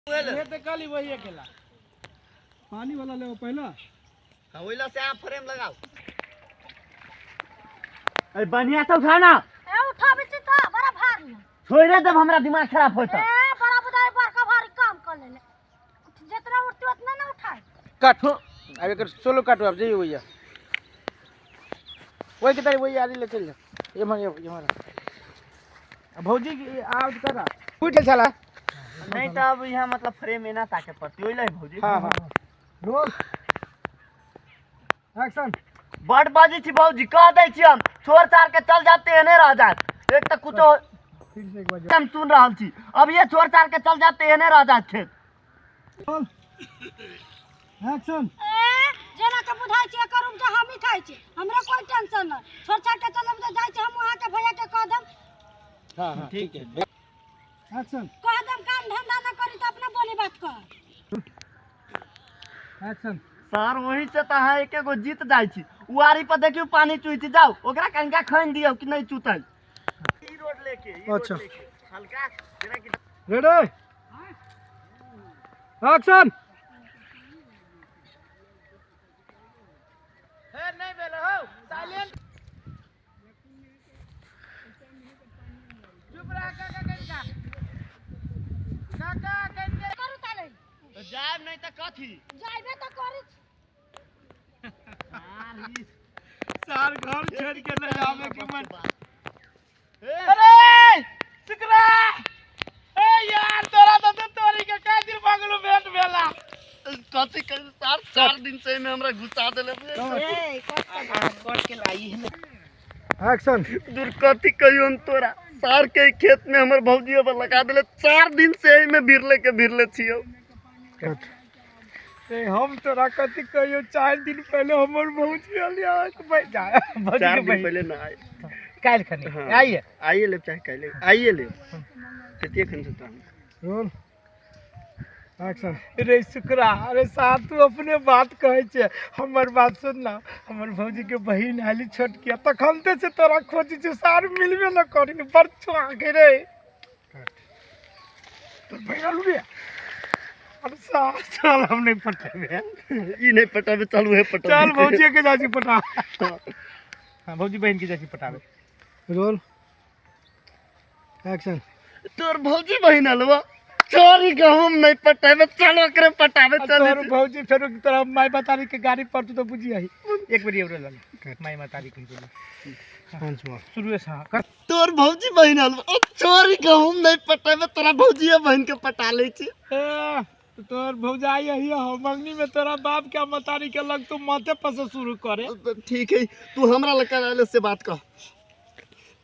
ये तो कल ही वही अकेला पानी वाला ले पहला। हां ओइला से आप फ्रेम लगाओ। अरे बढ़िया से उठाना। ए उठाबे छी त बड़ा भारी। छोड़ दे तब हमरा दिमाग खराब होता। ए बड़ा बुदाई बड़का भारी काम कर लेले। जितना उठती उतना ना उठाए। काटो आगे कर सोलो काटो अब जाइए भैया वही किधर वही आदि ले चल जा ये मारा भौजी की आउट करा उठ चला नहीं तो अब यहाँ मतलब फ्रेम में ना ताके पड़ती ओइला ही भौजी। हाँ हाँ रोल एक्शन। बड़ बाजी छी भौजी कह दे छी हम छोड़ छाड़ के चल जाते हैं ने रह जात एक तक कुछ फिर से एक बार हम सुन रहल छी अब ये छोड़ छाड़ के चल जाते हैं ने रह जात खेत। Roll action. ए जना के बुझाई छी एकर उपजा हम ही खाई छी हमरा कोई टेंशन ना छोड़ छाड़ के चलम त जाई छी हम वहां के भैया के कह दम। हां हां ठीक है एक्शन। कह दम काम धंधा ना करी त अपना बोली बात कर। एक्शन। सर वही से त है एके गो जीत जाई छी उआरी पर देखियो पानी चुईती जाओ ओकरा कनका खन दियो कि नहीं चुतल ई रोड लेके अच्छा हल्का जरा कि रेडी एक्शन। ए नहीं बेलो हो साइलेंट चुप रह काका करू ताले तो जाब नहीं त कथी जाइबे त करी सार घर छोड़ के ले आवे के मन ए अरे शुक्रा ए यार तोरा तो तोरी के का दिन मांगलो भेंट भेला कथी कर सर 4 दिन से में हमरा घुसा देले ए कट के लाई है एक्शन। दूर कथी कहियो हम तोरा सार के खेत में हमर भौजी पर लगा देले 4 दिन से एही में भिरले छियो। कट। ए हम तोरा कथी कहियो 4 दिन पहले हमर भौजी आलिया के बैठ जा भौजी 4 के दिन बैठ पहले ना आए काल खने हाँ। आइए आइए ले चाहे काले आइए ले कतिए खन से रोल एक्शन। रे शुक्रा अरे साथ तू अपने बात कहे छे हमर बात सुन ना हमर भौजी के बहिन आली छोट किया तखनते से तोरा खोजी छे सार मिलबे न करी बड़ छुआ के रे तो भैया लुए अरे सार चल हम नहीं पटेबे ई नहीं पटाबे चलू है पटाबे चल भौजी के जाची पटा हां भौजी बहन के जाची पटाबे रोल एक्शन। तोर भौजी बहिन अलवा चोरी के हम नहीं पटाबे चलो करे पटाबे चल तोर भौजी फेरो तोरा माई बतारी के गाड़ी पर तू तो बुझी आई एक बार एवरे लग माई बतारी के पांच मार शुरू से हां कर तोर भौजी बहिन अलवा चोरी के हम नहीं पटाबे तोरा भौजी बहन के पटा ले छी ए तो तोर भौजाई है हम मंगनी में तोरा बाप के मतारी के लग तू माथे पर से शुरू करे ठीक है तू हमरा लगा आले से बात कर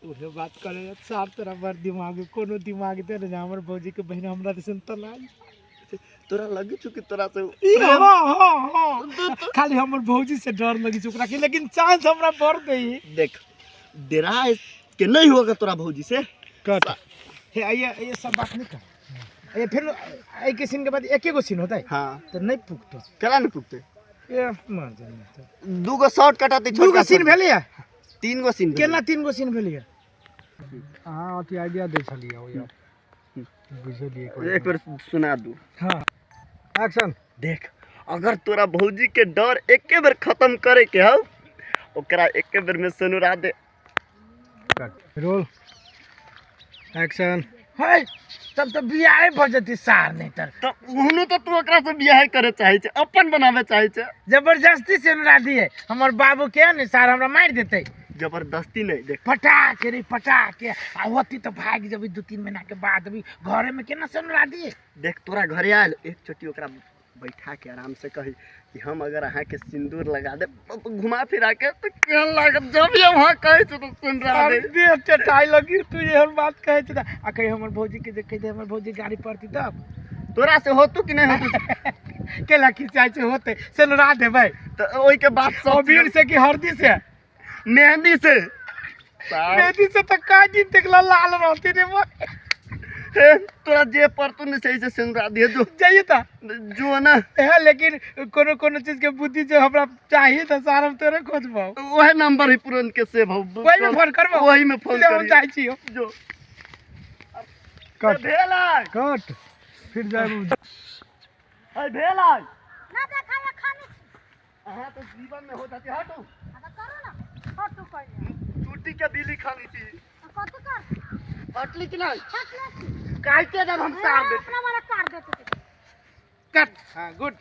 उहे बात करे साफ तेरा बड़ दिमाग कोनो दिमाग दे रे हमर भौजी के बहन हमरा दिसन तलाई तोरा लगे छु कि तोरा से हां खाली हमर भौजी से डर लगी छु ओकरा के लेकिन चांस हमरा बढ़ देई देख डेरा के नहीं होगा तोरा भौजी से कट। हे ये सब बात नहीं कर ये फिर एक के सीन के बाद एक गो सीन होता है हां तो नहीं पुगतो कला न पुगते ए मार जाने दू गो शॉट कटाते दू गो सीन भेलै है 3 गो सीन केना 3 गो सीन भेलै है हां अथी आइडिया दे छलिए ओ यार बुझलिए एक बार सुना दू हां एक्शन। देख अगर तोरा भौजी के डर एके बार खत्म करे के हौ ओकरा एके बार में सनुरा दे कट। Roll action. है तब तो बियाह भ जती सार नहीं तर तो उहनु तो तू ओकरा से बियाह करे चाहे छे अपन बनावे चाहे छे जबरदस्ती से अनुरा दिए हमर बाबू के ने सार हमरा मार देते जबरदस्ती नहीं देख पटाक रे पटाक आ होती तो भाग जब 2-3 महीना के बाद अभी घरे में केना से अनुरा दिए देख तोरा घरे आयल एक छोटी ओकरा बैठा के आराम से कही कि हम अगर अहाँ के सिंदूर लगा दे तो घुमा फिरा के तो केहन लागत जब ये वहां कहे छे तो सुन रहा दे देह चटाई लगी तू एहन बात कहे छ आ कहीं हमर भौजी के देखे दे हमर भौजी गाड़ी पड़ती तब तोरा से होतु कि नहीं होतु केला खिंचाई से होते से अनुरा देबै तो ओई के बात सब अबीर से कि हरदी से मेहंदी से मेहंदी से तो का दिन तक लाल रहती रे वो तोरा जे परतुन सही से सिंदूर दिए जो जाइए ता जो ना है लेकिन कोनो कोनो चीज के बुद्धि जो हमरा चाहिए तो सार हम तोरे खोजबो वही नंबर ही पुरन के सेव हो वही में फोन करबो वही में फोन ले हम करी चाहि छी जो कट। भेला कट। फिर जाए अरे भेल आज ना देखा ये खाने अहाँ तो जीवन में हो जाती हटो अब करो ना फोटो कर चूटी के बिली खानी थी तो कत कर हटली कि नहीं हट ले काटे जब हम सार देते अपना वाला काट देते कट हाँ गुड